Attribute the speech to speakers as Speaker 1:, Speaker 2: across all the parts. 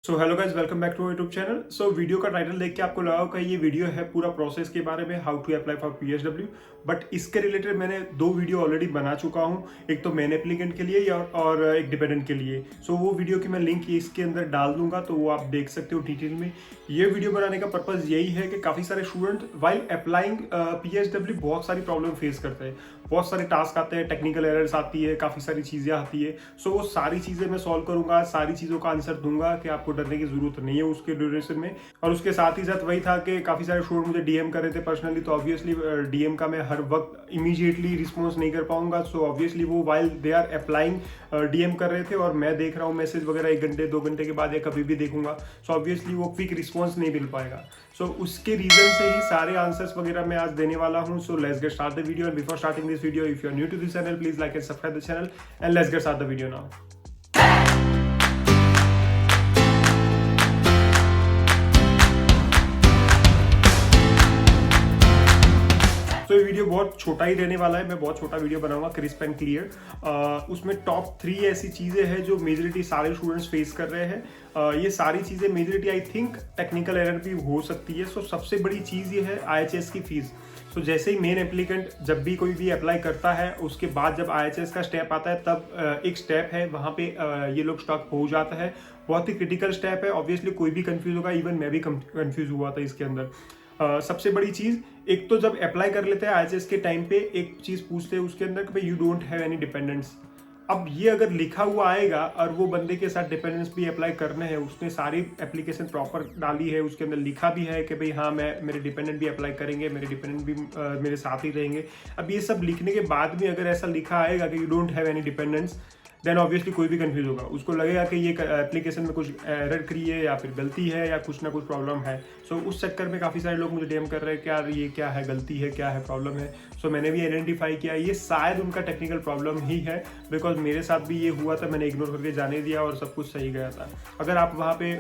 Speaker 1: So hello guys, welcome back to YouTube channel. So video का title देख के आपको लगा होगा ये वीडियो है पूरा प्रोसेस के बारे में, how to apply for PSW. But इसके रिलेटेड मैंने दो वीडियो ऑलरेडी बना चुका हूँ, एक तो मेन एप्लीकेंट के लिए और एक डिपेंडेंट के लिए। सो वो वीडियो की मैं लिंक इसके अंदर डाल दूंगा, तो वो आप देख सकते हो डिटेल में। ये वीडियो बनाने का पर्पज यही है कि काफ़ी सारे स्टूडेंट वाइल अप्लाइंग पीएसडब्ल्यू बहुत सारी प्रॉब्लम फेस करते हैं, बहुत सारे टास्क आते हैं, टेक्निकल एरर्स आती है, काफ़ी सारी चीज़ें आती है। सो वो सारी चीज़ें मैं सॉल्व करूंगा, सारी चीज़ों का आंसर दूंगा कि आपको डरने की जरूरत नहीं है उसके ड्यूरेशन में। और उसके साथ ही साथ वही था कि काफ़ी सारे स्टूडेंट मुझे डीएम कर रहे थे पर्सनली, तो ऑब्वियसली डीएम का मैं हर वक्त इमीडिएटली रिस्पॉन्स नहीं कर पाऊंगा। सो ऑब्वियसली वो while they are applying DM कर रहे थे और मैं देख रहा हूँ मैसेज वगैरह 1 घंटे 2 घंटे के बाद या कभी भी देखूंगा, सो ऑब्वियसली वो क्विक रिस्पॉन्स नहीं मिल पाएगा। सो उसके रीजन से ही सारे आंसर्स वगैरह मैं आज देने वाला हूँ। So let's get start the video, and before starting this video, if you are new to this channel, please like and subscribe the channel, and let's get start the video now. तो ये video बहुत छोटा ही रहने वाला है, मैं बहुत छोटा वीडियो बनाऊंगा, क्रिस्प एंड क्लियर। उसमें टॉप 3 ऐसी चीज़ें हैं जो मेजॉरिटी सारे स्टूडेंट्स फेस कर रहे हैं। ये सारी चीज़ें majority I think technical error भी हो सकती है। सो सबसे बड़ी चीज़ ये है आईएचएस की फीस। तो जैसे ही मेन एप्लीकेंट जब भी कोई भी अप्लाई करता है, उसके बाद जब आईएचएस का स्टेप आता है, तब एक स्टेप है वहाँ पे ये लोग स्टक हो जाता है। बहुत ही क्रिटिकल स्टेप है, ऑब्वियसली कोई भी कंफ्यूज होगा, इवन मैं भी कंफ्यूज हुआ था इसके अंदर। सबसे बड़ी चीज़, एक तो जब अप्लाई कर लेते हैं आईएचएस के टाइम पे एक चीज़ पूछते हैं उसके अंदर कि भाई you don't have any dependents. अब ये अगर लिखा हुआ आएगा और वो बंदे के साथ डिपेंडेंस भी अप्लाई करने हैं, उसने सारी एप्लीकेशन प्रॉपर डाली है, उसके अंदर लिखा भी है कि भाई हाँ मैं मेरे डिपेंडेंट भी अप्लाई करेंगे, मेरे डिपेंडेंट भी मेरे साथ ही रहेंगे। अब ये सब लिखने के बाद भी अगर ऐसा लिखा आएगा कि you don't have any dependents, then obviously कोई भी कंफ्यूज होगा, उसको लगेगा कि ये एप्लीकेशन में कुछ एरर करी है या फिर गलती है या कुछ ना कुछ प्रॉब्लम है। सो उस चक्कर में काफ़ी सारे लोग मुझे डीएम कर रहे हैं कि यार ये क्या है, गलती है, क्या है, प्रॉब्लम है। सो मैंने भी आइडेंटिफाई किया ये शायद उनका टेक्निकल प्रॉब्लम ही है, बिकॉज मेरे साथ भी ये हुआ था, मैंने इग्नोर करके जाने दिया और सब कुछ सही गया था। अगर आप वहाँ पे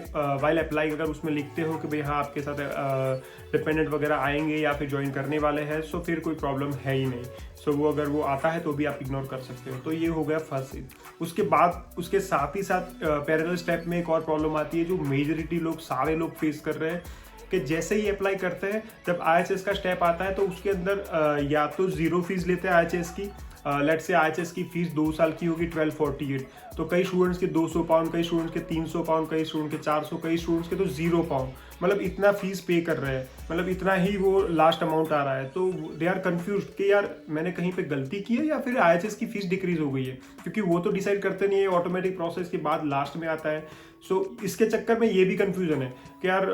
Speaker 1: वाइल अप्लाई अगर उसमें लिखते हो कि भाई हाँ आपके साथ डिपेंडेंट वगैरह आएंगे या फिर ज्वाइन करने वाले हैं, सो फिर कोई प्रॉब्लम है ही नहीं। सो वो अगर वो आता है तो भी आप इग्नोर कर सकते हो। तो ये हो गया फर्स्ट चीज। उसके बाद उसके साथ ही साथ पैरेलल स्टेप में एक और प्रॉब्लम आती है जो मेजॉरिटी लोग, सारे लोग फेस कर रहे हैं, कि जैसे ही अप्लाई करते हैं, जब आईएचएस का स्टेप आता है तो उसके अंदर या तो जीरो फीस लेते हैं आईएचएस की। लेट्स से आईएचएस की फीस 2 साल की होगी 1248, तो कई स्टूडेंट्स के 200 पाउंड, कई स्टूडेंट्स के 300 पाउंड, कई स्टूडेंट के 400, कई स्टूडेंट्स के तो 0 पाउंड, मतलब इतना फीस पे कर रहे हैं, मतलब इतना ही वो लास्ट अमाउंट आ रहा है। तो दे आर कंफ्यूज कि यार मैंने कहीं पे गलती की है या फिर आईएचएस की फीस डिक्रीज हो गई है, क्योंकि वो तो डिसाइड करते नहीं है, ऑटोमेटिक प्रोसेस के बाद लास्ट में आता है। सो इसके चक्कर में ये भी कंफ्यूजन है कि यार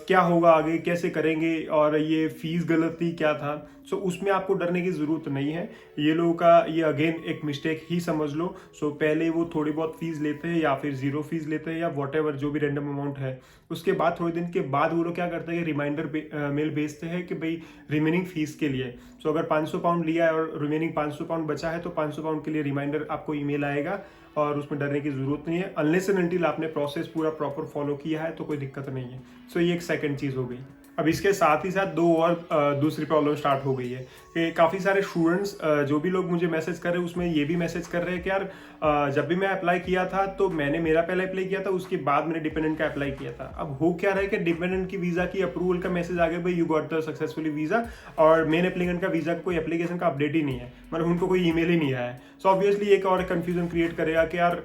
Speaker 1: क्या होगा आगे, कैसे करेंगे, और ये फीस गलती क्या था। सो उसमें आपको डरने की ज़रूरत नहीं है। ये लोगों का ये अगेन एक मिस्टेक ही समझ लो। सो पहले वो थोड़ी बहुत फीस लेते हैं या फिर जीरो फीस लेते हैं या वॉट जो भी रैंडम अमाउंट है। उसके बाद थोड़े दिन के बाद वो लोग क्या करते हैं, रिमाइंडर मेल भेजते हैं कि भाई रिमेनिंग फीस के लिए। सो अगर 500 पाउंड लिया है और रिमेनिंग 500 पाउंड बचा है, तो 500 पाउंड के लिए रिमाइंडर आपको ईमेल आएगा, और उसमें डरने की जरूरत नहीं है। अनलेस एंड अनटिल आपने प्रोसेस पूरा प्रॉपर फॉलो किया है तो कोई दिक्कत नहीं है। सो ये एक सेकंड चीज़ हो गई। अब इसके साथ ही साथ दो और दूसरी प्रॉब्लम स्टार्ट हो गई है कि काफ़ी सारे स्टूडेंट्स जो भी लोग मुझे मैसेज कर रहे हैं उसमें ये भी मैसेज कर रहे हैं कि यार जब भी मैं अप्लाई किया था तो मैंने मेरा पहले अप्लाई किया था, उसके बाद मैंने डिपेंडेंट का अप्लाई किया था। अब हो क्या रहा है कि डिपेंडेंट की वीज़ा की अप्रूवल का मैसेज आ गया, भाई you got the successfully visa, और मेन एप्लीकेंट का वीज़ा का कोई एप्लीकेशन का अपडेट ही नहीं है, मतलब उनको कोई ईमेल ही नहीं आया है। सो ऑब्वियसली एक और कंफ्यूजन क्रिएट करेगा कि यार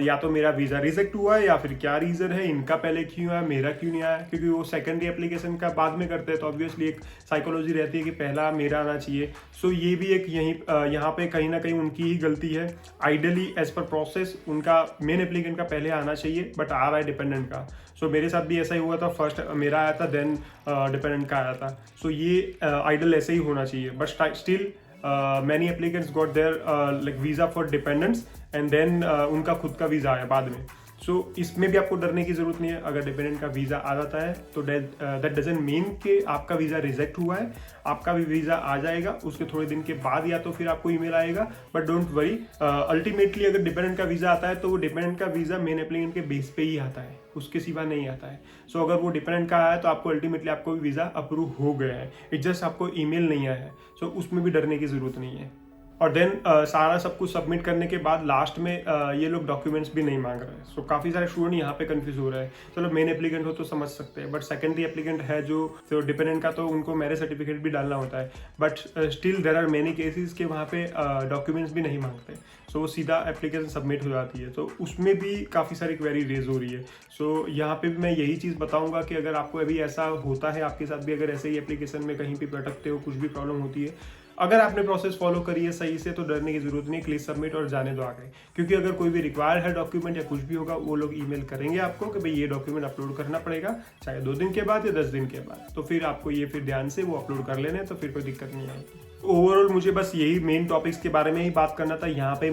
Speaker 1: या तो मेरा वीज़ा रिजेक्ट हुआ है या फिर क्या रीज़न है, इनका पहले क्यों आया, मेरा क्यों नहीं आया, क्योंकि वो सेकेंडरी एप्लीकेशन का बाद में करते हैं, तो ऑब्वियसली एक साइकोलॉजी रहती है कि पहला मेरा आना चाहिए। सो ये भी एक यहाँ पे कहीं ना कहीं उनकी ही गलती है। आइडियली एज पर प्रोसेस उनका मेन एप्लीकेंट का पहले आना चाहिए, बट आ रहा है डिपेंडेंट का। सो मेरे साथ भी ऐसा ही हुआ था, फर्स्ट मेरा आया था, देन डिपेंडेंट का आया था। सो ये आइडियल ऐसे ही होना चाहिए, but still many applicants got their like visa for dependents, and then उनका खुद का वीज़ा आया बाद में। सो इसमें भी आपको डरने की जरूरत नहीं है। अगर डिपेंडेंट का वीज़ा आ जाता है तो दैट डजंट मीन कि आपका वीज़ा रिजेक्ट हुआ है। आपका भी वीज़ा आ जाएगा, उसके थोड़े दिन के बाद या तो फिर आपको ईमेल आएगा, बट डोंट वरी। अल्टीमेटली अगर डिपेंडेंट का वीज़ा आता है तो वो डिपेंडेंट का वीज़ा मेन एप्लीकेंट के बेस पे ही आता है, उसके सिवा नहीं आता है। सो अगर वो डिपेंडेंट का आया है तो आपको अल्टीमेटली आपको भी वीज़ा अप्रूव हो गया है, इट जस्ट आपको ईमेल नहीं आया है। सो उसमें भी डरने की ज़रूरत नहीं है। और देन सारा सब कुछ सबमिट करने के बाद लास्ट में ये लोग डॉक्यूमेंट्स भी नहीं मांग रहे हैं। सो काफ़ी सारे स्टूडेंट यहाँ पे कंफ्यूज हो रहे हैं। चलो मेन एप्लीकेंट हो तो समझ सकते हैं, बट सेकेंडरी एप्लीकेंट है जो तो डिपेंडेंट का, तो उनको मैरिज सर्टिफिकेट भी डालना होता है, but still there are many cases के वहाँ पे डॉक्यूमेंट्स भी नहीं मांगते। सो वो सीधा एप्लीकेशन सबमिट हो जाती है, तो उसमें भी काफ़ी सारी क्वेरी रेज हो रही है। सो यहाँ पे भी मैं यही चीज़ बताऊँगा कि अगर आपको अभी ऐसा होता है, आपके साथ भी अगर ऐसे ही एप्लीकेशन में कहीं भी भटकते हो, कुछ भी प्रॉब्लम होती है, अगर आपने प्रोसेस फॉलो करी है सही से, तो डरने की जरूरत नहीं, क्लिक सबमिट और जाने दो आगे। क्योंकि अगर कोई भी रिक्वायर है डॉक्यूमेंट या कुछ भी होगा, वो लोग ईमेल करेंगे आपको कि भाई ये डॉक्यूमेंट अपलोड करना पड़ेगा, चाहे 2 दिन के बाद या 10 दिन के बाद। तो फिर आपको ये फिर ध्यान से वो अपलोड कर लेने, तो फिर कोई दिक्कत नहीं आएगी। ओवरऑल मुझे बस यही मेन टॉपिक्स के बारे में ही बात करना था। यहाँ पे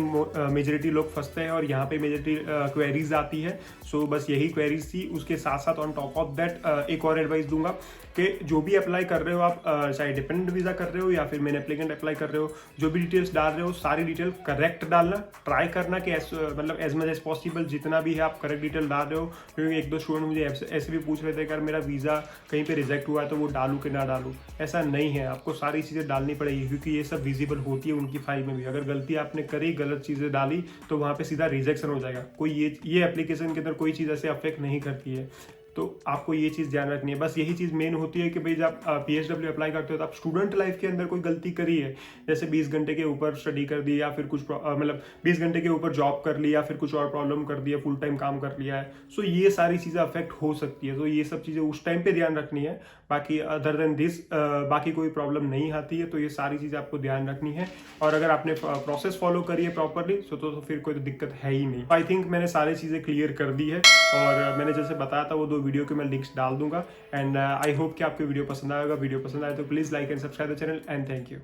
Speaker 1: मेजोरिटी लोग फंसते हैं और यहाँ पे मेजोरिटी क्वेरीज आती है। सो बस यही क्वेरीज थी। उसके साथ साथ ऑन टॉप ऑफ दैट एक और एडवाइस दूंगा कि जो भी अप्लाई कर रहे हो आप, चाहे डिपेंडेंट वीज़ा कर रहे हो या फिर मेन एप्लीकेंट अप्लाई कर रहे हो, जो भी डिटेल्स डाल रहे हो सारी डिटेल करेक्ट डालना, ट्राई करना कि मतलब एज मच एज पॉसिबल जितना भी है आप करेक्ट डिटेल डाल रहे हो। क्योंकि 1-2 स्टूडेंट मुझे ऐसे भी पूछ रहे थे कि अगर मेरा वीज़ा कहीं पे रिजेक्ट हुआ है तो वो डालूँ कि ना डालूँ। ऐसा नहीं है, आपको सारी चीज़ें डालनी पड़ेगी, क्योंकि ये सब विजिबल होती है उनकी फाइल में भी। अगर गलती आपने करी, गलत चीज़ें डाली, तो वहाँ पे सीधा रिजेक्शन हो जाएगा। कोई ये एप्लीकेशन के अंदर कोई चीज़ ऐसे अफेक्ट नहीं करती है, तो आपको ये चीज़ ध्यान रखनी है। बस यही चीज़ मेन होती है कि भाई जब आप PSW अप्लाई करते हो तो आप स्टूडेंट लाइफ के अंदर कोई गलती करी है, जैसे 20 घंटे के ऊपर स्टडी कर दी, या फिर कुछ मतलब 20 घंटे के ऊपर जॉब कर ली, या फिर कुछ और प्रॉब्लम कर दिया, फुल टाइम काम कर लिया है, सो ये सारी चीज़ें अफेक्ट हो सकती है। तो ये सब चीज़ें उस टाइम पे ध्यान रखनी है। बाकी अदर देन दिस बाकी कोई प्रॉब्लम नहीं आती है, तो ये सारी चीज़ें आपको ध्यान रखनी है। और अगर आपने प्रोसेस फॉलो करी है प्रॉपरली, तो फिर कोई दिक्कत है ही नहीं। आई थिंक मैंने सारी चीज़ें क्लियर कर दी है, और मैंने जैसे बताया था वो 2 वीडियो के मैं लिंक्स डाल दूंगा। एंड आई होप कि आपको वीडियो पसंद आएगा। वीडियो पसंद आए तो please like and subscribe the channel, and thank you.